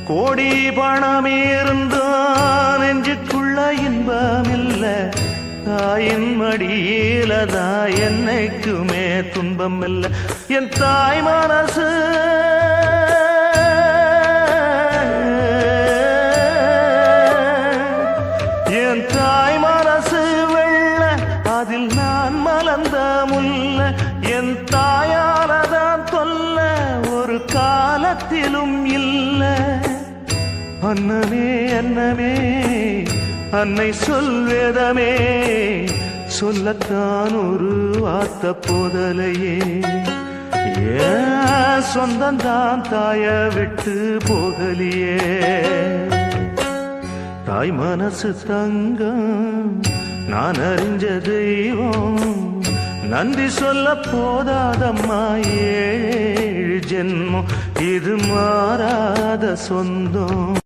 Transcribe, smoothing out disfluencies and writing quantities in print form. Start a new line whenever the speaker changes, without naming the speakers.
கோடி பணம் இருந்தான் நெஞ்சுக்குள்ள இன்பமில்ல, தாயின் மடியிலதான் என்னைக்குமே துன்பம் இல்ல. என் தாய் மனசு என் தாய் மனசு வெள்ள, அதில் நான் மலர்ந்த முல்ல. என் தாயாலதான் தொல்ல ஒரு காலத்திலும் இல்ல. அன்னமே அன்னமே அன்னை சொல்வேதமே, சொல்லத்தான் ஒரு வார்த்தை போதலையே. ஏன் சொந்தந்தான் தாய விட்டு போகலியே. தாய் மனசு தங்கம் நான் அறிஞ்ச தெய்வம், நன்றி சொல்ல போதாதம்மா ஏழு ஜென்மம், இது மாறாத சொந்தம்.